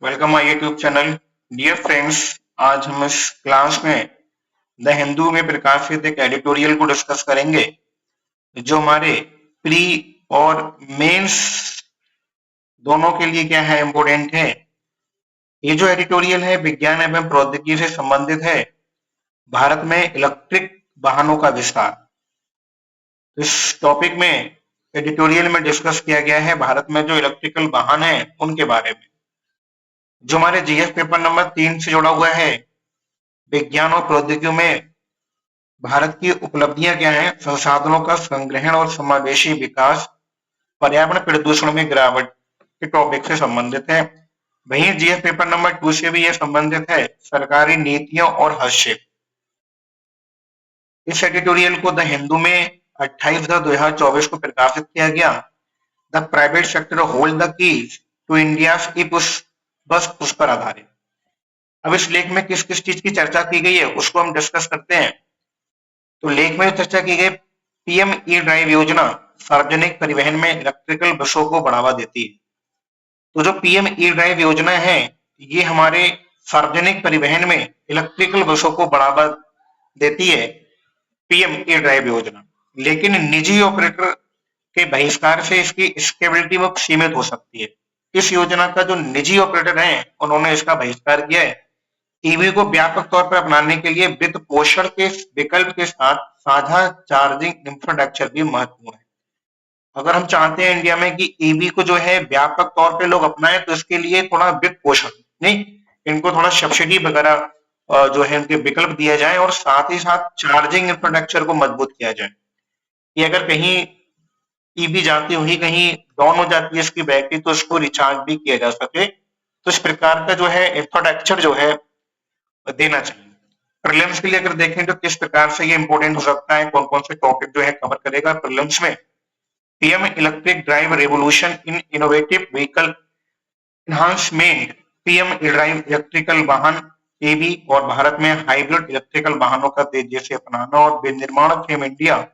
Welcome my YouTube channel. Dear friends, आज हम इस क्लास में द हिंदू में प्रकाशित एक एडिटोरियल को डिस्कस करेंगे जो हमारे प्री और मेंस दोनों के लिए क्या है, इम्पोर्टेंट है। ये जो एडिटोरियल है विज्ञान एवं प्रौद्योगिकी से संबंधित है। भारत में इलेक्ट्रिक वाहनों का विस्तार, इस टॉपिक में एडिटोरियल में डिस्कस किया गया है भारत में जो इलेक्ट्रिकल वाहन है उनके बारे में, जो हमारे जीएस पेपर नंबर 3 से जुड़ा हुआ है। विज्ञान और प्रौद्योगिकी में भारत की उपलब्धियां क्या हैं, संसाधनों का संग्रहण और समावेशी विकास, पर्यावरण प्रदूषण में गिरावट के टॉपिक से संबंधित है। वहीं जीएस पेपर नंबर 2 से भी यह संबंधित है, सरकारी नीतियों और हस्तक्षेप। इस एडिटोरियल को द हिंदू में 28/10/2024 को प्रकाशित किया गया। The private sector hold the keys to India की बस उस पर आधारित। अब इस लेख में किस किस चीज की चर्चा की गई है उसको हम डिस्कस करते हैं। तो लेख में चर्चा की गई पीएम ई ड्राइव योजना सार्वजनिक परिवहन में इलेक्ट्रिकल बसों को बढ़ावा देती है। तो जो पीएम ई ड्राइव योजना है ये हमारे सार्वजनिक परिवहन में इलेक्ट्रिकल बसों को बढ़ावा देती है, पीएम ई ड्राइव योजना। लेकिन निजी ऑपरेटर के बहिष्कार से इसकी स्केलेबिलिटी वो सीमित हो सकती है। इस योजना का जो निजी ऑपरेटर है उन्होंने इसका बहिष्कार किया है। ईवी को व्यापक तौर पर अपनाने के लिए वित्त पोषण के विकल्प के साथ साझा चार्जिंग इंफ्रास्ट्रक्चर भी महत्वपूर्ण है। अगर हम चाहते हैं इंडिया में कि ईवी को जो है व्यापक तौर पे लोग अपनाएं तो इसके लिए थोड़ा वित्त पोषण नहीं, इनको थोड़ा सब्सिडी वगैरह जो है उनके विकल्प दिया जाए और साथ ही साथ चार्जिंग इंफ्रास्ट्रक्चर को मजबूत किया जाए कि अगर कहीं ईवी जाती हुई कहीं डाउन हो जाती है इसकी बैटरी तो उसको रिचार्ज भी किया जा सके। तो इस प्रकार का जो है इंफ्रास्ट्रक्चर जो है देना चाहिए। प्रीलिम्स के लिए अगर देखें तो किस प्रकार से ये इंपॉर्टेंट हो सकता है, कौन कौन से टॉपिक जो है कवर करेगा प्रीलिम्स में। PM electric drive revolution in innovative vehicle enhancement, PM drive electrical वाहन ईवी और भारत में हाइब्रिड इलेक्ट्रिकल वाहनों का तेजी से अपनाना और विनिर्माण FAME India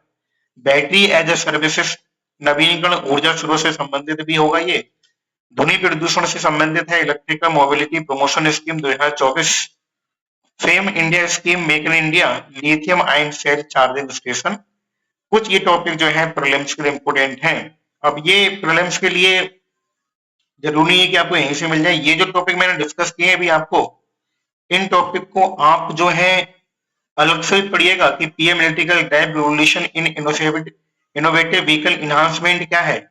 battery as a services नवीनीकरण ऊर्जा स्रोत से संबंधित भी होगा। ये ध्वनि प्रदूषण से संबंधित है, electrical mobility promotion scheme 2024, FAME India scheme, make in India, lithium ion cell charging station. कुछ ये टॉपिक जो है प्रीलिम्स के लिए इंपोर्टेंट हैं। अब ये प्रीलिम्स के लिए जरूरी है कि आपको यहीं से मिल जाए। ये जो टॉपिक मैंने डिस्कस किए अभी आपको, इन टॉपिक को आप जो है अलग से पढ़िएगा कि PM electrical drive revolution in innovative vehicle enhancement क्या है,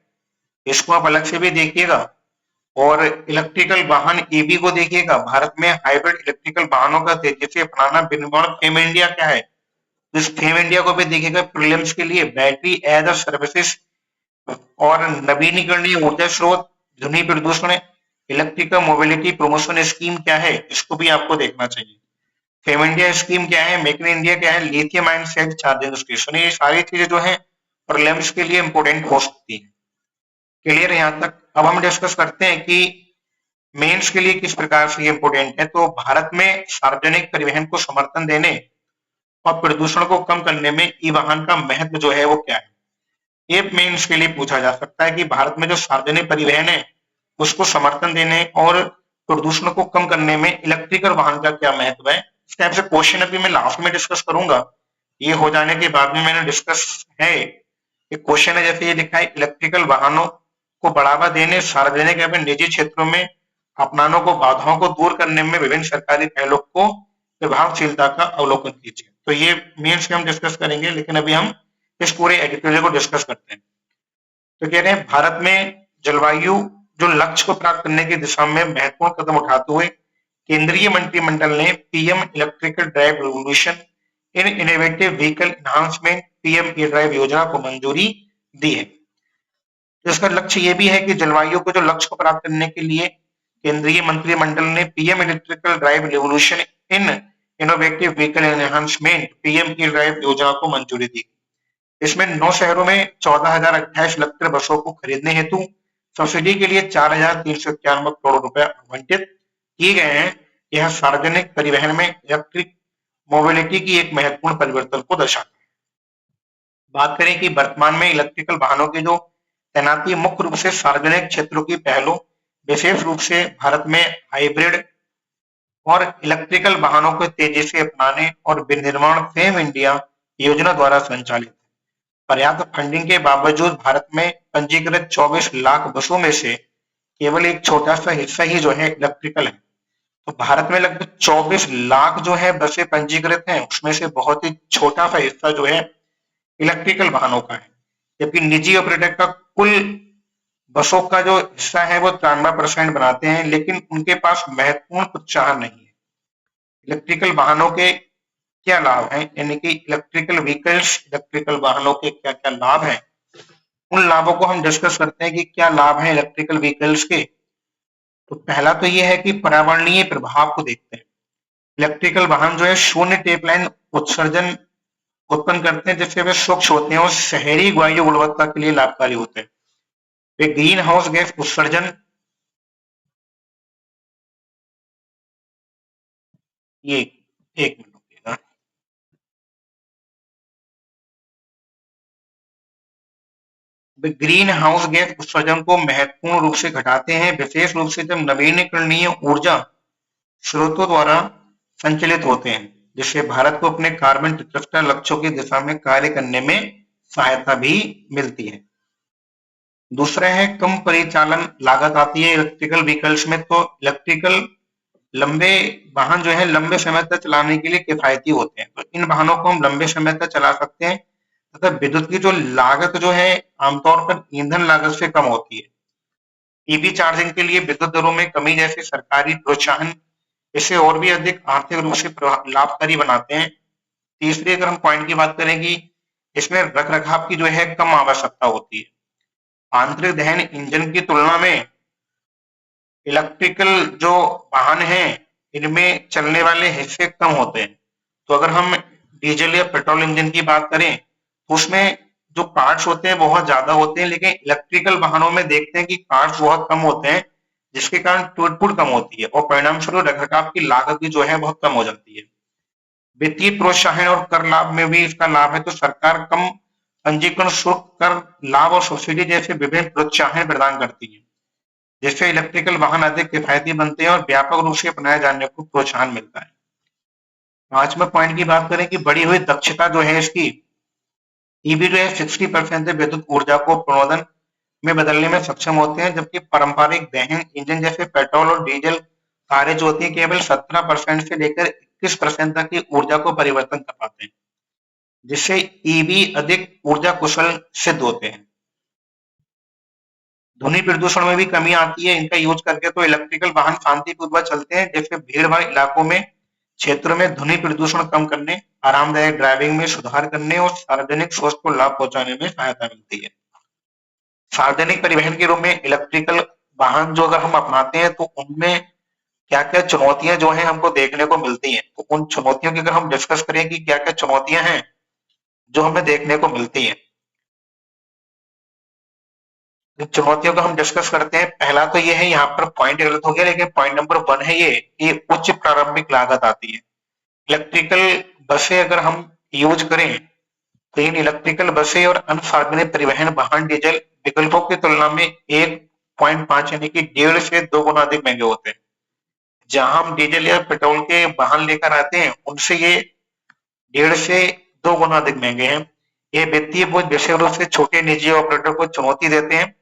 इसको आप अलग से भी देखिएगा। और इलेक्ट्रिकल वाहन ईवी को देखिएगा, भारत में हाइब्रिड इलेक्ट्रिकल वाहनों का तेजी से अपनाना, विनिर्माण फेम इंडिया क्या है, इस फेम इंडिया को भी देखिएगा प्रीलिम्स के लिए। बैटरी एज अ सर्विसेज और नवीनीकरणीय ऊर्जा स्रोत, ध्वनि प्रदूषण, इलेक्ट्रिकल मोबिलिटी प्रमोशन स्कीम क्या है, इसको भी आपको देखना चाहिए। फेम इंडिया स्कीम क्या है, मेक इन इंडिया क्या है, lithium ion cell charging station, ये सारी चीजें जो है प्रीलिम्स के लिए इंपोर्टेंट हो सकती है। क्लियर है यहाँ तक। अब हम डिस्कस करते हैं कि मेंस के लिए किस प्रकार से ये इंपोर्टेंट है। तो भारत में सार्वजनिक परिवहन को समर्थन देने और प्रदूषण को कम करने में ई वाहन का महत्व जो है वो क्या है, ये मेंस के लिए पूछा जा सकता है कि भारत में जो सार्वजनिक परिवहन है उसको समर्थन देने और प्रदूषण को कम करने में इलेक्ट्रिकल वाहन का क्या महत्व है। इस टाइप से क्वेश्चन अभी मैं लास्ट में डिस्कस करूंगा। ये हो जाने के बाद में मैंने डिस्कस है एक क्वेश्चन है, जैसे ये लिखा है, इलेक्ट्रिकल वाहनों को बढ़ावा देने, सार्वजनिक एवं निजी क्षेत्रों में अपनानों को बाधाओं को दूर करने में विभिन्न सरकारी पहलों को प्रभावशीलता का अवलोकन कीजिए। तो ये मेंस में हम डिस्कस करेंगे, लेकिन अभी हम इस पूरे एडिटोरियल को डिस्कस करते हैं। तो कह रहे हैं भारत में जलवायु जो लक्ष्य को प्राप्त करने की दिशा में महत्वपूर्ण कदम उठाते हुए केंद्रीय मंत्रिमंडल ने PM electrical drive revolution in innovative vehicle enhancement, PM E drive योजना को मंजूरी दी है। तो इसका लक्ष्य ये भी है कि जलवायु को जो लक्ष्य को प्राप्त करने के लिए केंद्रीय मंत्रिमंडल ने PM electrical drive revolution in innovative vehicle enhancement, PM E drive योजना को मंजूरी दी। इसमें 9 शहरों में 14,028 इलेक्ट्रिक बसों को खरीदने हेतु सब्सिडी के लिए 4,391 करोड़ रुपए आवंटित किए गए हैं। यह सार्वजनिक परिवहन में इलेक्ट्रिक मोबिलिटी की एक महत्वपूर्ण परिवर्तन को दर्शाता है। बात करें कि वर्तमान में इलेक्ट्रिकल वाहनों की जो तैनाती मुख्य रूप से सार्वजनिक क्षेत्रों की पहलों, विशेष रूप से भारत में हाइब्रिड और इलेक्ट्रिकल वाहनों को तेजी से अपनाने और विनिर्माण फेम इंडिया योजना द्वारा संचालित। पर्याप्त फंडिंग के बावजूद भारत में पंजीकृत 24 लाख बसों में से केवल एक छोटा सा हिस्सा ही जो है इलेक्ट्रिकल है। तो भारत में लगभग 24 लाख जो है बसें पंजीकृत हैं, उसमें से बहुत ही छोटा सा हिस्सा जो है इलेक्ट्रिकल वाहनों का है, जबकि निजी ऑपरेटर का कुल बसों का जो हिस्सा है वो 93% बनाते हैं, लेकिन उनके पास महत्वपूर्ण प्रोत्साहन नहीं है। इलेक्ट्रिकल वाहनों के क्या लाभ हैं, यानी कि इलेक्ट्रिकल व्हीकल्स, इलेक्ट्रिकल वाहनों के क्या क्या लाभ हैं, उन लाभों को हम डिस्कस करते हैं कि क्या लाभ हैं इलेक्ट्रिकल व्हीकल्स के। तो पहला तो ये है कि पर्यावरणीय प्रभाव को देखते हैं। इलेक्ट्रिकल वाहन जो है शून्य टेपलाइन उत्सर्जन उत्पन्न करते हैं, जिससे वे स्वच्छ होते हैं और शहरी वायु गुणवत्ता के लिए लाभकारी होते हैं। वे ग्रीन हाउस गैस उत्सर्जन ये एक minute रुकिएगा। Way green house gas उत्सर्जन को महत्वपूर्ण रूप से घटाते हैं, विशेष रूप से जब नवीकरणीय ऊर्जा स्रोतों द्वारा संचालित होते हैं, जिससे भारत को अपने कार्बन 73 लक्ष्यों की दिशा में कार्य करने में सहायता भी मिलती है। दूसरा है कम परिचालन लागत आती है इलेक्ट्रिकल व्हीकल्स में। तो इलेक्ट्रिकल लंबे वाहन जो है लंबे समय तक चलाने के लिए किफायती होते हैं, तो इन वाहनों को हम लंबे समय तक चला सकते हैं तथा विद्युत की जो लागत जो है आमतौर पर ईंधन लागत से कम होती है। ईवी चार्जिंग के लिए विद्युत दरों में कमी जैसे सरकारी प्रोत्साहन इसे और भी अधिक आर्थिक रूप से लाभकारी बनाते हैं। तीसरी अगर हम पॉइंट की बात करें कि इसमें रखरखाव की जो है कम आवश्यकता होती है। आंतरिक दहन इंजन की तुलना में इलेक्ट्रिकल जो वाहन हैं इनमें चलने वाले हिस्से कम होते हैं। तो अगर हम डीजल या पेट्रोल इंजन की बात करें तो उसमें जो पार्ट्स होते हैं बहुत ज्यादा होते हैं, लेकिन इलेक्ट्रिकल वाहनों में देखते हैं कि पार्ट्स बहुत कम होते हैं, जिसके कारण टूट-फूट कम होती है और परिणाम स्वरूप रखरखाव की लागत भी जो है बहुत कम हो जाती है। वित्तीय प्रोत्साहन और कर लाभ में भी इसका लाभ है। तो सरकार कम पंजीकरण शुल्क, कर लाभ और सब्सिडी जैसे विभिन्न प्रोत्साहन प्रदान करती है, जिससे इलेक्ट्रिकल वाहन अधिक किफायती बनते हैं और व्यापक रूप से अपनाए जाने को प्रोत्साहन मिलता है। पांचवा पॉइंट की बात करें कि बढ़ी हुई दक्षता जो है इसकी, ईवी जो है 60% से विद्युत ऊर्जा को प्रणोदन में बदलने में सक्षम होते हैं, जबकि पारंपरिक दहन इंजन जैसे पेट्रोल और डीजल कारें जो होती है केवल 17% से लेकर 21% तक की ऊर्जा को परिवर्तन कर पाते हैं, जिससे ईवी अधिक ऊर्जा कुशल सिद्ध होते हैं। ध्वनि प्रदूषण में भी कमी आती है इनका यूज करके। तो इलेक्ट्रिकल वाहन शांतिपूर्वक चलते हैं, जैसे भीड़ भाड़ इलाकों में क्षेत्रों में ध्वनि प्रदूषण कम करने, आरामदायक ड्राइविंग में सुधार करने और सार्वजनिक स्वास्थ्य को लाभ पहुंचाने में सहायता मिलती है। सार्वजनिक परिवहन के रूप में इलेक्ट्रिकल वाहन जो अगर हम अपनाते हैं तो उनमें क्या क्या चुनौतियां जो है हमको देखने को मिलती हैं। तो उन चुनौतियों की अगर हम डिस्कस करें कि क्या क्या चुनौतियां हैं जो हमें देखने को मिलती हैं, चुनौतियों को हम डिस्कस करते हैं। पहला तो ये है, यहाँ पर पॉइंट गलत हो गया, लेकिन पॉइंट नंबर 1 है ये कि उच्च प्रारंभिक लागत आती है। इलेक्ट्रिकल बसें अगर हम यूज करें तो इन इलेक्ट्रिकल बसें और अन्य सार्वजनिक परिवहन वाहन डीजल विकल्पों की तुलना में 1.5 यानी कि 1.5 से 2 गुना अधिक महंगे होते हैं। जहां हम डीजल या पेट्रोल के वाहन लेकर आते हैं उनसे ये 1.5 से 2 गुना अधिक महंगे हैं। ये वित्तीय बोझ विशेष रूप से छोटे निजी ऑपरेटर को चुनौती देते हैं,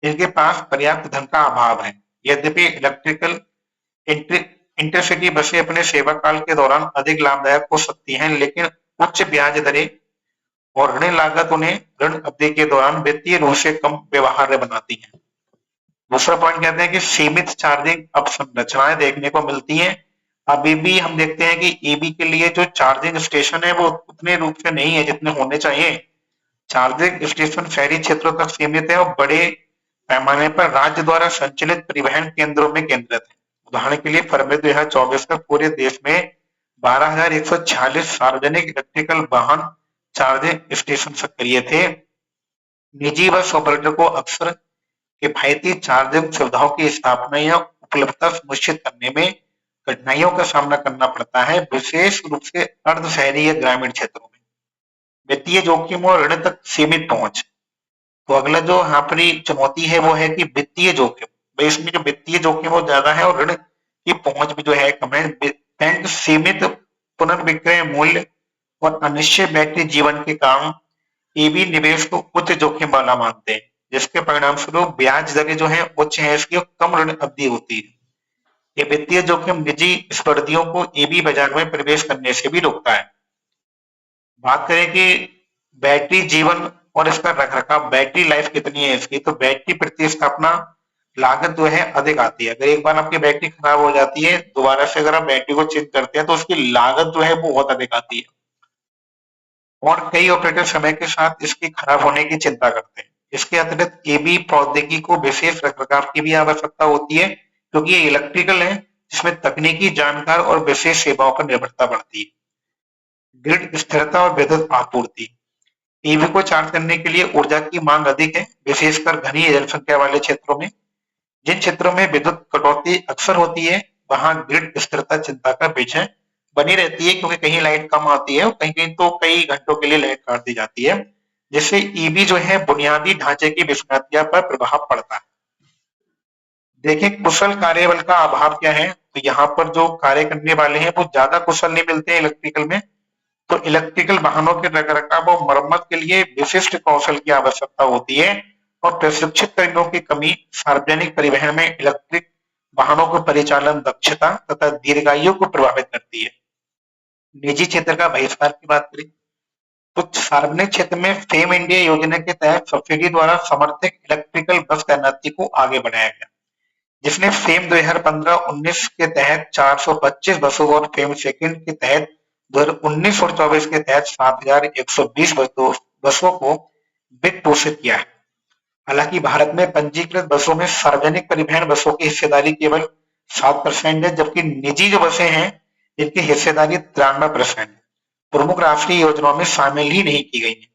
इनके पास पर्याप्त धन का अभाव है। यद्यपि इलेक्ट्रिकल इंटरसिटी बसें अपने सेवा काल के दौरान अधिक लाभदायक हो सकती हैं, लेकिन उच्च ब्याज दरें और ऋण लागत उन्हें ऋण अवधि के दौरान वित्तीय रूप से कम व्यवहार्य बनाती है। दूसरा पॉइंट कहते हैं कि सीमित चार्जिंग अवसंरचनाएं देखने को मिलती हैं। अभी भी हम देखते हैं कि ईवी के लिए जो चार्जिंग स्टेशन है वो उतने रूप से नहीं है जितने होने चाहिए। चार्जिंग स्टेशन शहरी क्षेत्रों तक सीमित है और बड़े पैमाने पर राज्य द्वारा संचालित परिवहन केंद्रों में केंद्रित है। उदाहरण के लिए फरवरी 2024 तक पूरे देश में 12,146 सार्वजनिक इलेक्ट्रिकल वाहन चार्जिंग स्टेशन सक्रिय थे। निजी बस ऑपरेटर को अक्सर किफायती चार्जिंग सुविधाओं की स्थापना या उपलब्धता सुनिश्चित करने में कठिनाइयों का सामना करना पड़ता है, विशेष रूप से अर्ध शहरी या ग्रामीण क्षेत्रों में। वित्तीय जोखिम और ऋण तक सीमित पहुंच। तो अगला जो यहाँ पर चुनौती है वो है कि वित्तीय जोखिम। तो इसमें जो वित्तीय जोखिम वो ज्यादा है और ऋण की पहुंच भी जो है कम है। बैंक सीमित पुनर्विक्रय मूल्य और अनिश्चित बैटरी जीवन के कारण ईवी निवेश को उच्च जोखिम वाला मानते हैं, जिसके परिणाम स्वरूप ब्याज दरें जो है उच्च है इसकी और कम ऋण अवधि होती है। ये वित्तीय जोखिम निजी स्पर्धियों को ईवी बाजार में प्रवेश करने से भी रोकता है। बात करें कि बैटरी जीवन और इसका रखरखाव, बैटरी लाइफ कितनी है इसकी, तो बैटरी प्रतिस्थापना लागत जो है अधिक आती है। अगर एक बार आपकी बैटरी खराब हो जाती है, दोबारा से अगर आप बैटरी को चेंज करते हैं तो उसकी लागत जो है वो बहुत अधिक आती है और कई ऑपरेटर समय के साथ इसके खराब होने की चिंता करते हैं। इसके अतिरिक्त एबी प्रौद्योगिकी को विशेष रखरखाव की भी आवश्यकता होती है, क्योंकि ये इलेक्ट्रिकल है जिसमें तकनीकी जानकार और विशेष सेवाओं पर निर्भरता बढ़ती है। ग्रिड स्थिरता और विद्युत आपूर्ति, ईवी को चार्ज करने के लिए ऊर्जा की मांग अधिक है, विशेषकर घनी जनसंख्या वाले क्षेत्रों में। जिन क्षेत्रों में विद्युत कटौती अक्सर होती है, वहां ग्रिड स्थिरता चिंता का विषय बनी रहती है, क्योंकि कहीं लाइट कम आती है और कहीं कहीं तो कई घंटों के लिए लाइट काट दी जाती है, जिससे ईवी जो है बुनियादी ढांचे की विसंगतियों पर प्रभाव पड़ता है। देखिए कुशल कार्यबल का अभाव क्या है, तो यहाँ पर जो कार्य करने वाले हैं वो ज्यादा कुशल नहीं मिलते हैं इलेक्ट्रिकल में। तो इलेक्ट्रिकल वाहनों के रखरखाव और मरम्मत के लिए विशिष्ट कौशल की आवश्यकता होती है और प्रशिक्षित कर्मियों की कमी सार्वजनिक परिवहन में इलेक्ट्रिक वाहनों को परिचालन दक्षता तथा दीर्घायु को प्रभावित करती है। निजी क्षेत्र का बहिष्कार की बात करें तो सार्वजनिक क्षेत्र में फेम इंडिया योजना के तहत सब्सिडी द्वारा समर्थित इलेक्ट्रिकल बस तैनाती को आगे बढ़ाया गया, जिसने फेम 2015-19 के तहत 425 बसों और फेम सेकंड के तहत 2019 और 24 के तहत 7120 बसों को वित्त पोषित किया है। हालांकि भारत में पंजीकृत बसों में सार्वजनिक परिवहन बसों की हिस्सेदारी केवल 7% है, जबकि निजी जो बसें हैं इनकी हिस्सेदारी 93% है। प्रमुख राष्ट्रीय योजनाओं में शामिल ही नहीं की गई है।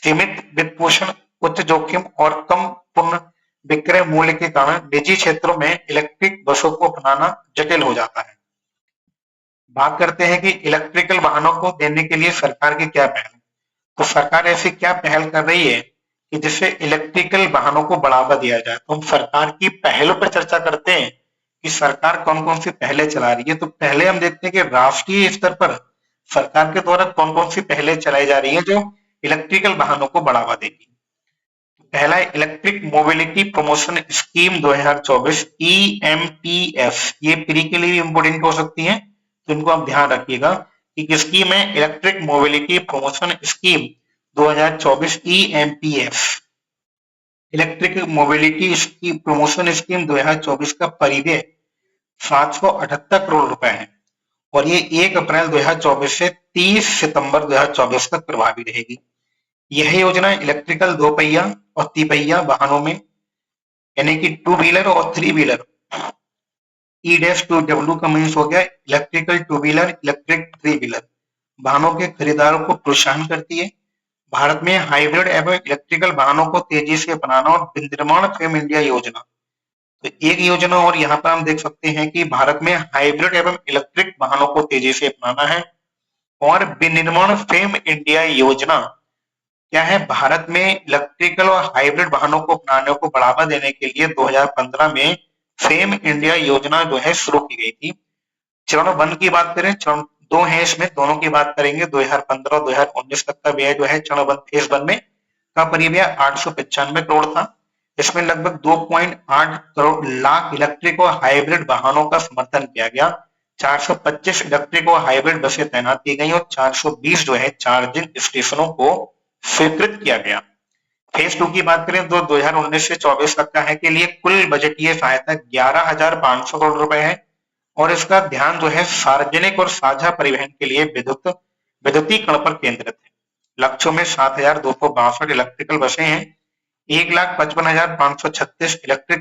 सीमित वित्त पोषण, उच्च जोखिम और कम पुनः विक्रय मूल्य के कारण निजी क्षेत्रों में इलेक्ट्रिक बसों को अपनाना जटिल हो जाता है। बात करते हैं कि इलेक्ट्रिकल वाहनों को देने के लिए सरकार की क्या पहल है। तो सरकार ऐसी क्या पहल कर रही है कि जिससे इलेक्ट्रिकल वाहनों को बढ़ावा दिया जाए। तो हम सरकार की पहलों पर चर्चा करते हैं कि सरकार कौन कौन सी पहले चला रही है। तो पहले हम देखते हैं कि राष्ट्रीय स्तर पर सरकार के द्वारा कौन कौन सी पहले चलाई जा रही है जो इलेक्ट्रिकल वाहनों को बढ़ावा देगी। पहला है electric mobility promotion scheme 2024 EMPS, ये प्री के लिए भी इंपोर्टेंट हो सकती है, तो इनको आप ध्यान रखिएगा कि किसकी में electric mobility promotion scheme 2024 EMPS। Electric mobility promotion scheme 2024 का परिव्यय 778 करोड़ रुपए है और ये 1 अप्रैल 2024 से 30 सितंबर 2024 तक प्रभावी रहेगी। यह योजना इलेक्ट्रिकल दोपहिया और तिपहिया वाहनों में यानी कि 2 व्हीलर और 3 व्हीलर E-2W का मीन्स हो गया इलेक्ट्रिकल 2 व्हीलर, इलेक्ट्रिक 3 व्हीलर वाहनों के खरीदारों को प्रोत्साहन करती है। भारत में हाइब्रिड एवं इलेक्ट्रिकल वाहनों को तेजी से अपनाना और विनिर्माण फेम इंडिया योजना, तो एक योजना और यहाँ पर हम देख सकते हैं कि भारत में हाइब्रिड एवं इलेक्ट्रिक वाहनों को तेजी से अपनाना है और विनिर्माण फेम इंडिया योजना क्या है, भारत में इलेक्ट्रिकल और हाइब्रिड वाहनों को अपनाने को बढ़ावा देने के लिए 2015 में फेम इंडिया योजना जो है शुरू की गई थी। चरण 1 की बात करें, चरण 2 है इसमें, दोनों की बात करेंगे। 2015 और 2019 तक का व्यय जो है चरण 1 फेज 1 में का परिव्यय 895 करोड़ था। इसमें लगभग 2.8 करोड़ लाख इलेक्ट्रिक और हाइब्रिड वाहनों का समर्थन किया गया। 425 इलेक्ट्रिक और हाइब्रिड बसें तैनात की गई और 420 जो है चार्जिंग स्टेशनों को स्वीकृत किया गया। फेज 2 की बात करें तो 2019 से 24 तक का है के लिए कुल बजटीय सहायता 11,500 करोड़ रुपए है और इसका ध्यान जो है सार्वजनिक और साझा परिवहन के लिए विद्युतीकरण पर केंद्रित है। लक्ष्यों में 7,262 इलेक्ट्रिकल बसें हैं, 1,55,536 इलेक्ट्रिक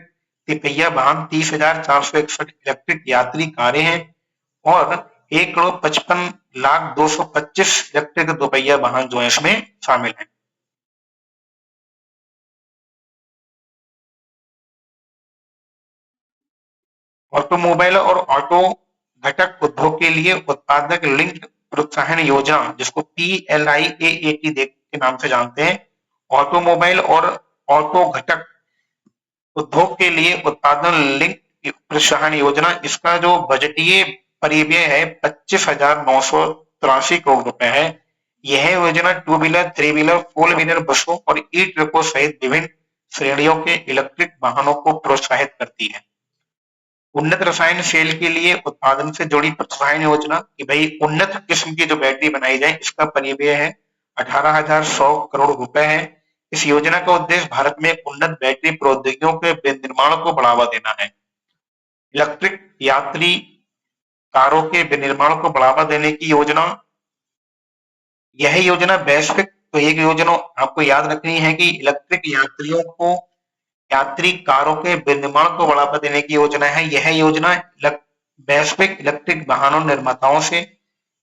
तिपहिया वाहन, 30,461 इलेक्ट्रिक यात्री कारें हैं और 1,55,225 इलेक्ट्रिक दोपहिया वाहन जो है इसमें शामिल है। ऑटोमोबाइल और ऑटो घटक उद्योग के लिए उत्पादक लिंक प्रोत्साहन योजना, जिसको PLIAAT के नाम से जानते हैं, ऑटोमोबाइल और ऑटो घटक उद्योग के लिए उत्पादन लिंक प्रोत्साहन योजना, इसका जो बजटीय परिव्यय है 25,983 करोड़ रुपए है। यह योजना two wheeler, three wheeler, four wheeler बसों और ई ट्रकों सहित विभिन्न श्रेणियों के इलेक्ट्रिक वाहनों को प्रोत्साहित करती है। उन्नत रसायन सेल के लिए उत्पादन से जुड़ी प्रोत्साहन योजना कि भाई उन्नत किस्म की जो बैटरी बनाई जाए, इसका परिव्यय है 18,100 करोड़ रुपए है। इस योजना का उद्देश्य भारत में उन्नत बैटरी प्रौद्योगिकियों के विनिर्माण को बढ़ावा देना है। इलेक्ट्रिक यात्री कारों के विनिर्माण को बढ़ावा देने की योजना, यह योजना वैश्विक, तो एक योजना आपको याद रखनी है कि इलेक्ट्रिक यात्री कारों के विनिर्माण को बढ़ावा देने की योजना है। यह योजना वैश्विक इलेक्ट्रिक वाहनों निर्माताओं से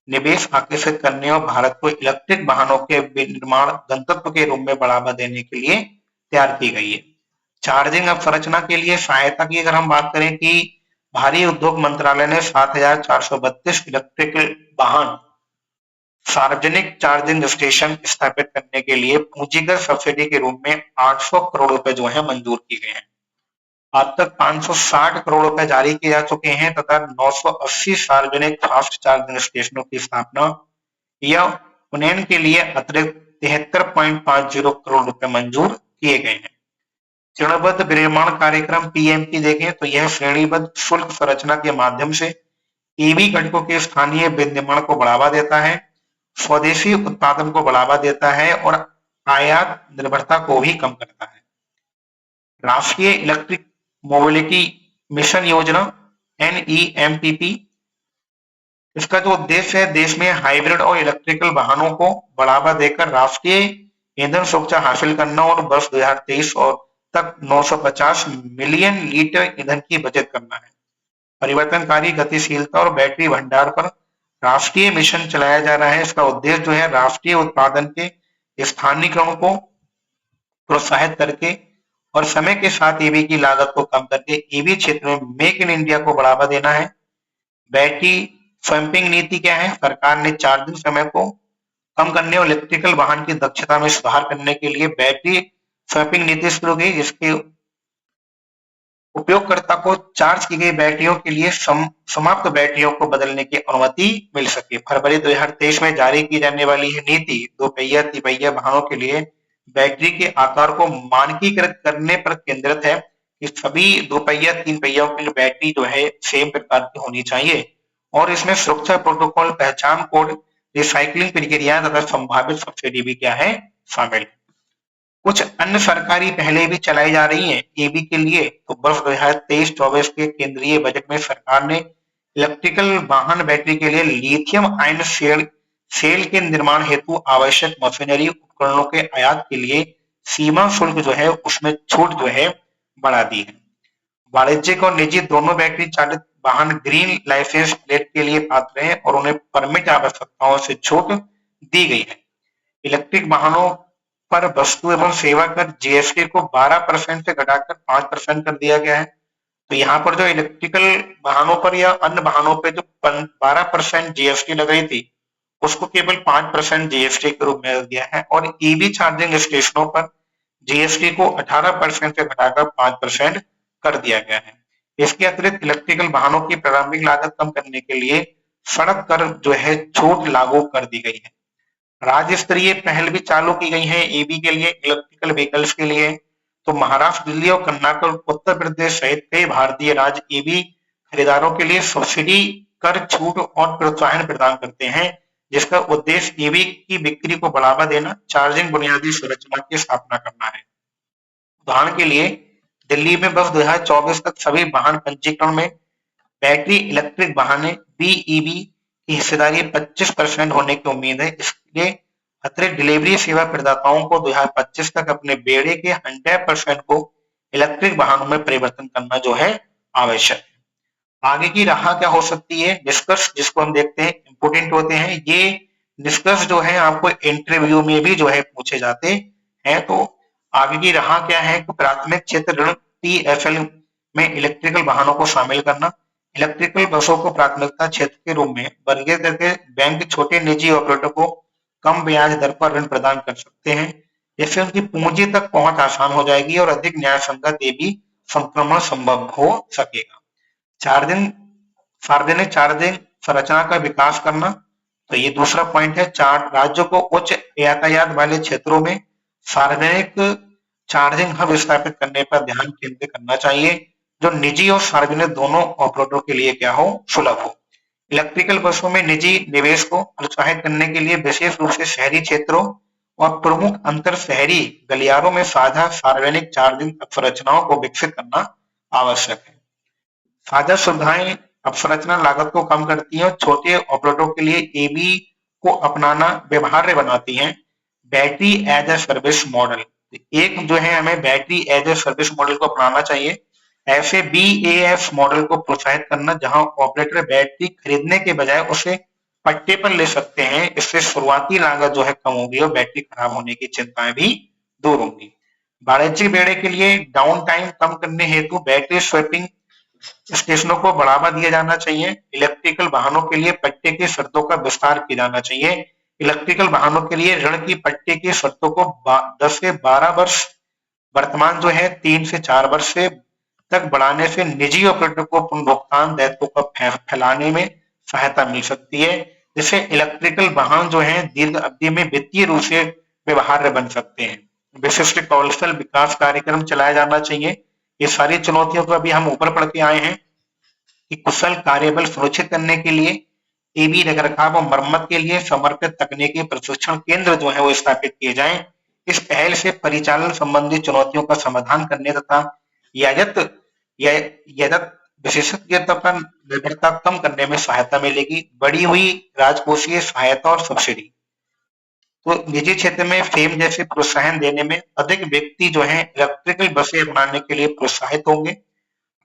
निवेश आकर्षित करने और भारत को इलेक्ट्रिक वाहनों के विनिर्माण गंतव्य के रूप में बढ़ावा देने के लिए तैयार की गई है। चार्जिंग अवसंरचना के लिए सहायता की अगर हम बात करें कि भारी उद्योग मंत्रालय ने 7,432 इलेक्ट्रिक वाहन सार्वजनिक चार्जिंग स्टेशन स्थापित करने के लिए पूंजीगत सब्सिडी के रूप में 800 करोड़ रुपए जो है मंजूर किए गए हैं। अब तक 560 करोड़ रुपए जारी किए जा चुके हैं तथा 980 सार्वजनिक फास्ट चार्जिंग स्टेशनों की स्थापना या उन्नयन के लिए अतिरिक्त 73.50 करोड़ रुपए मंजूर किए गए हैं। श्रेणीबद्ध विनिर्माण कार्यक्रम पीएम की देखें तो यह श्रेणीबद्ध शुल्क संरचना के माध्यम से ईवी घटकों के स्थानीय विनिर्माण को बढ़ावा देता है, स्वदेशी उत्पादन को बढ़ावा देता है और आयात निर्भरता को भी कम करता है। राष्ट्रीय इलेक्ट्रिक मोबिलिटी मिशन योजना NEMPP, इसका जो उद्देश्य है देश में हाइब्रिड और इलेक्ट्रिकल वाहनों को बढ़ावा देकर राष्ट्रीय ईंधन सुरक्षा हासिल करना और वर्ष 2023 और तक 950 मिलियन लीटर ईंधन की बचत करना है। परिवर्तनकारी गतिशीलता और बैटरी भंडार पर राष्ट्रीय मिशन चलाया जा रहा है। इसका उद्देश्य जो है राष्ट्रीय उत्पादन के स्थानीयकरण को प्रोत्साहित करके और समय के साथ ईवी की लागत को कम करके ईवी क्षेत्र में मेक इन इंडिया को बढ़ावा देना है। बैटरी स्वैपिंग नीति क्या है? सरकार ने चार्जिंग समय को कम करने और इलेक्ट्रिकल वाहन की दक्षता में सुधार करने के लिए बैटरी स्वैपिंग नीति शुरू की, जिसके उपयोगकर्ता को चार्ज की गई बैटरियों के लिए समाप्त बैटरियों को बदलने की अनुमति मिल सके। फरवरी 2023 में जारी की जाने वाली यह नीति दोपहिया तिपहिया वाहनों के लिए बैटरी के आकार को मानकीकृत करने पर केंद्रित है कि सभी दोपहिया तीन पहियों की बैटरी जो है सेम प्रकार की होनी चाहिए और इसमें सुरक्षा प्रोटोकॉल, पहचान कोड, रिसाइकलिंग प्रक्रिया तथा संभावित सब्सिडी भी क्या है शामिल। कुछ अन्य सरकारी पहले भी चलाई जा रही हैं ईवी के लिए। तो वर्ष 2023-24 के केंद्रीय बजट में सरकार ने इलेक्ट्रिकल वाहन बैटरी के लिए लिथियम आयन सेल के निर्माण हेतु आवश्यक मशीनरी उपकरणों के आयात के लिए सीमा शुल्क जो है उसमें छूट जो है बढ़ा दी है। वाणिज्यिक और निजी दोनों बैटरी चालित वाहन ग्रीन लाइसेंस प्लेट के लिए पात्र हैं और उन्हें परमिट आवश्यकताओं से छूट दी गई है। इलेक्ट्रिक वाहनों पर वस्तु एवं सेवा कर जीएसटी को 12% से घटाकर 5% कर दिया गया है। तो यहाँ पर जो इलेक्ट्रिकल वाहनों पर या अन्य वाहनों पर जो 12% जीएसटी लग रही थी उसको केवल 5% जीएसटी के रूप में कर दिया है और ईवी चार्जिंग स्टेशनों पर जीएसटी को 18% से घटाकर 5% कर दिया गया है। इसके अतिरिक्त इलेक्ट्रिकल वाहनों की प्रारंभिक लागत कम करने के लिए सड़क कर जो है छूट लागू कर दी गई है। राज्य स्तरीय पहल भी चालू की गई है ईवी के लिए, इलेक्ट्रिकल व्हीकल्स के लिए। तो महाराष्ट्र, दिल्ली और कर्नाटक, उत्तर प्रदेश सहित कई भारतीय राज्य ईवी खरीदारों के लिए सब्सिडी, कर छूट और प्रोत्साहन प्रदान करते हैं, जिसका उद्देश्य ईवी की बिक्री को बढ़ावा देना, चार्जिंग बुनियादी संरचना की स्थापना करना है। उदाहरण के लिए दिल्ली में वर्ष 2024 तक सभी वाहन पंजीकरण में बैटरी इलेक्ट्रिक वाहन BEV की हिस्सेदारी 25% होने की उम्मीद है। इसलिए अतिरिक्त डिलीवरी सेवा प्रदाताओं को 2025 तक अपने बेड़े के 100% को इलेक्ट्रिक वाहनों में परिवर्तन करना जो है आवश्यक है। आगे की राह क्या हो सकती है? निष्कर्ष जिसको हम देखते हैं इंपोर्टेंट होते हैं। ये निष्कर्ष जो है आपको इंटरव्यू में भी जो है पूछे जाते हैं। तो आगे की राह क्या है? प्राथमिक क्षेत्र ऋण TFL में इलेक्ट्रिकल वाहनों को शामिल करना, इलेक्ट्रिकल बसों को प्राथमिकता क्षेत्र के रूप में वर्गीकृत करके बैंक छोटे निजी ऑपरेटर को कम ब्याज दर पर ऋण प्रदान कर सकते हैं, जिससे उनकी पूंजी तक पहुंच आसान हो जाएगी और अधिक न्याय संगत ये भी संक्रमण संभव हो सकेगा। सार्वजनिक चार्जिंग संरचना का विकास करना, तो ये दूसरा पॉइंट है। राज्यों को उच्च यातायात वाले क्षेत्रों में सार्वजनिक चार्जिंग हब स्थापित करने पर ध्यान केंद्रित करना चाहिए, जो निजी और सार्वजनिक दोनों ऑपरेटरों के लिए क्या हो, सुलभ हो। इलेक्ट्रिकल बसों में निजी निवेश को प्रोत्साहित करने के लिए विशेष रूप से शहरी क्षेत्रों और प्रमुख अंतर शहरी गलियारों में साझा सार्वजनिक चार्जिंग संरचनाओं को विकसित करना आवश्यक है। साझा सुविधाएं अवसंरचना लागत को कम करती हैं और छोटे ऑपरेटरों के लिए ईवी को अपनाना व्यवहार्य बनाती हैं। Battery as a service model, एक जो है हमें battery as a service model को अपनाना चाहिए। ऐसे BAS मॉडल को प्रोत्साहित करना जहां ऑपरेटर बैटरी खरीदने के बजाय उसे पट्टे पर ले सकते हैं। इससे शुरुआती लागत जो है कम होगी और बैटरी खराब होने की चिंताएं भी दूर होंगी। वाणिज्यिक बेड़े के लिए डाउन टाइम कम करने हेतु बैटरी स्वैपिंग स्टेशनों को बढ़ावा दिया जाना चाहिए। इलेक्ट्रिकल वाहनों के लिए पट्टे की शर्तों का विस्तार किया जाना चाहिए। इलेक्ट्रिकल वाहनों के लिए ऋण की पट्टे की शर्तों को 10 से 12 वर्ष, वर्तमान जो है 3 से 4 वर्ष से तक बढ़ाने से निजी ऑपरेटर को पुनर्भुगतान दायित्व को फैलाने में सहायता मिल सकती है, जिससे इलेक्ट्रिकल वाहन जो है दीर्घ अवधि में वित्तीय रूप से व्यवहार्य बन सकते हैं। विशिष्ट कौशल विकास कार्यक्रम चलाया जाना चाहिए। ये सारी चुनौतियों को अभी हम ऊपर पढ़ के आए हैं कि कुशल कार्यबल सुनिश्चित करने के लिए ईवी रखरखाव और मरम्मत के लिए समर्पित तकनीकी प्रशिक्षण केंद्र जो है वो स्थापित किए जाएं। इस पहल से परिचालन संबंधी चुनौतियों का समाधान करने तथा याजत विशेषज्ञता पर निर्भरता कम करने में सहायता मिलेगी। बढ़ी हुई राजकोषीय सहायता और सब्सिडी, तो निजी क्षेत्र में फेम जैसे प्रोत्साहन देने में अधिक व्यक्ति जो है इलेक्ट्रिकल बसें अपनाने के लिए प्रोत्साहित होंगे।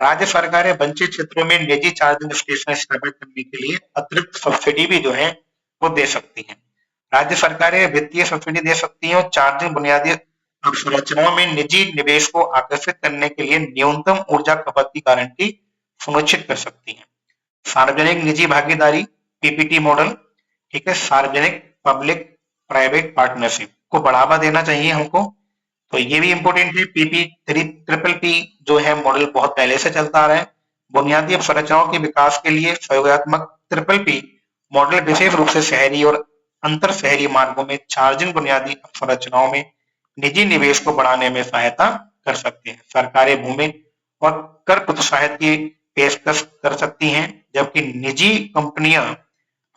राज्य सरकारें वंचित क्षेत्रों में निजी चार्जिंग स्टेशन स्थापित करने के लिए अतिरिक्त सब्सिडी भी जो है वो दे सकती हैं। राज्य सरकारें वित्तीय सब्सिडी दे सकती हैं और चार्जिंग बुनियादी अवसंरचनाओं में निजी निवेश को आकर्षित करने के लिए न्यूनतम ऊर्जा खपत की गारंटी सुनिश्चित कर सकती हैं। सार्वजनिक निजी भागीदारी PPP मॉडल, ठीक है, सार्वजनिक पब्लिक प्राइवेट पार्टनरशिप को बढ़ावा देना चाहिए हमको, तो ये भी इंपॉर्टेंट है। PPP जो है मॉडल बहुत पहले से चलता आ रहा है। बुनियादी अवसंरचनाओं के विकास के लिए सहयोगात्मक PPP मॉडल विशेष रूप से शहरी और अंतर शहरी मार्गों में चार्जिंग बुनियादी अवसंरचनाओं में निजी निवेश को बढ़ाने में सहायता कर सकते हैं। सरकारें भूमि और कर प्रोत्साहित की पेशकश कर सकती हैं, जबकि निजी कंपनियां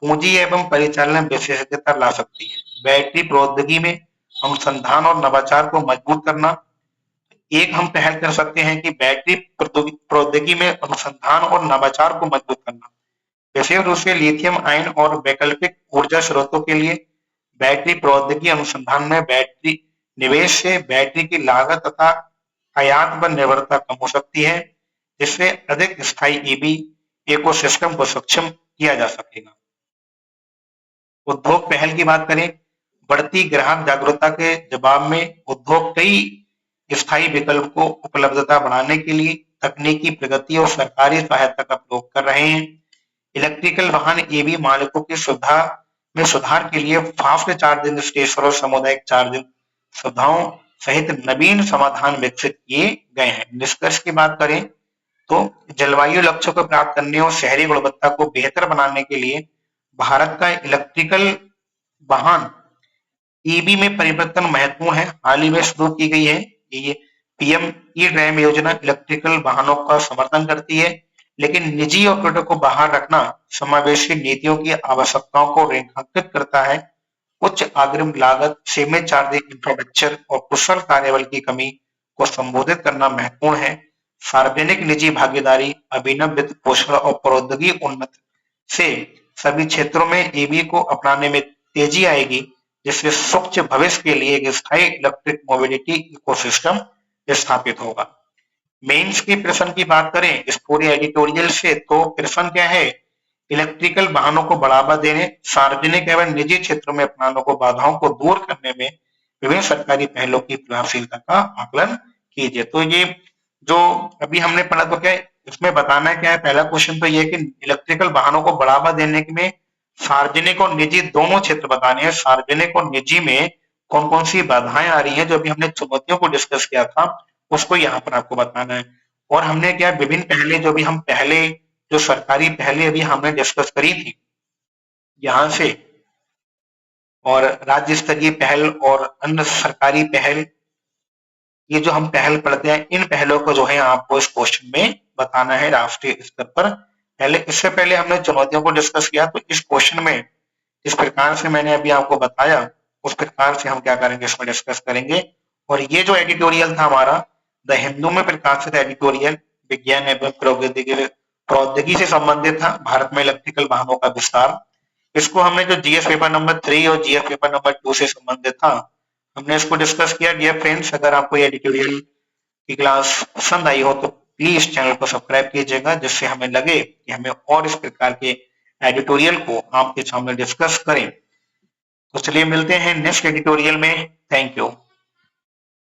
पूंजी एवं परिचालन विशेषज्ञता ला सकती हैं। बैटरी प्रौद्योगिकी में अनुसंधान और नवाचार को मजबूत करना, एक हम पहल कर सकते हैं कि बैटरी प्रौद्योगिकी में अनुसंधान और नवाचार को मजबूत करना, विशेष रूप से लिथियम आयन और वैकल्पिक ऊर्जा स्रोतों के लिए बैटरी प्रौद्योगिकी अनुसंधान में बैटरी निवेश से बैटरी की लागत तथा आयात पर निर्भरता कम हो सकती है, जिससे अधिक स्थायी ईवी इकोसिस्टम को सक्षम किया जा सकेगा। उद्योग पहल की बात करें, बढ़ती ग्राहक जागरूकता के जवाब में उद्योग कई स्थायी विकल्प को उपलब्धता बढ़ाने के लिए तकनीकी प्रगति और सरकारी सहायता का प्रयोग कर रहे हैं। इलेक्ट्रिकल वाहन ईवी मालिकों की सुविधा में सुधार के लिए फास्ट चार्जिंग स्टेशन और सामुदायिक चार्जिंग सुविधाओं सहित नवीन समाधान विकसित किए गए हैं। निष्कर्ष की बात करें तो जलवायु लक्ष्यों को प्राप्त करने और शहरी गुणवत्ता को बेहतर बनाने के लिए भारत का इलेक्ट्रिकल वाहन ईवी में परिवर्तन महत्वपूर्ण है। हाल ही में शुरू की गई है ये PM E-ड्राइव योजना इलेक्ट्रिकल वाहनों का समर्थन करती है, लेकिन निजी ऑपरेटर को बाहर रखना समावेशी नीतियों की आवश्यकताओं को रेखांकित करता है। उच्च अग्रिम लागत, सीमित चार्जिंग इंफ्रास्ट्रक्चर और कुशल कार्यबल की कमी को संबोधित करना महत्वपूर्ण है। सार्वजनिक निजी भागीदारी, अभिनव वित्त पोषण और प्रौद्योगिकी उन्नति से सभी क्षेत्रों में ईवी को अपनाने में तेजी आएगी, जिससे स्वच्छ भविष्य के लिए एक स्थायी इलेक्ट्रिक मोबिलिटी इकोसिस्टम स्थापित होगा। मेंस के प्रश्न की बात करें इस पूरे एडिटोरियल से, तो प्रश्न क्या है, इलेक्ट्रिकल वाहनों को बढ़ावा देने, सार्वजनिक एवं निजी क्षेत्रों में अपनाने को बाधाओं को दूर करने में विभिन्न सरकारी पहलों की प्रभावशीलता का आकलन कीजिए। तो ये जो अभी हमने पढ़ा तो क्या इसमें बताना क्या है, पहला क्वेश्चन तो ये कि इलेक्ट्रिकल वाहनों को बढ़ावा देने में सार्वजनिक और निजी दोनों क्षेत्र बताने हैं। सार्वजनिक और निजी में कौन कौन सी बाधाएं आ रही हैं, जो अभी हमने चुनौतियों को डिस्कस किया था उसको यहाँ पर आपको बताना है। और हमने क्या विभिन्न पहले जो सरकारी पहले अभी हमने डिस्कस करी थी यहाँ से, और राज्य स्तरीय पहल और अन्य सरकारी पहल, ये जो हम पहल पढ़ते हैं इन पहलों को जो है आपको इस क्वेश्चन में बताना है राष्ट्रीय स्तर पर। इससे पहले हमने चुनौतियों को डिस्कस किया, तो इस क्वेश्चन में जिस प्रकार से मैंने अभी आपको बताया उस प्रकार से हम क्या करेंगे, इसमें डिस्कस करेंगे। और ये जो एडिटोरियल था हमारा द हिंदू में प्रकाशित एडिटोरियल विज्ञान एवं प्रौद्योगिकी से संबंधित था, भारत में इलेक्ट्रिकल वाहनों का विस्तार। इसको हमने जो जीएस पेपर नंबर 3 और जीएस पेपर नंबर 2 से संबंधित था हमने इसको डिस्कस किया। डियर फ्रेंड्स, अगर आपको ये एडिटोरियल की क्लास पसंद आई हो तो प्लीज चैनल को सब्सक्राइब कीजिएगा, जिससे हमें लगे कि हमें और इस प्रकार के एडिटोरियल को आपके सामने डिस्कस करें। तो चलिए मिलते हैं नेक्स्ट एडिटोरियल में। Thank you.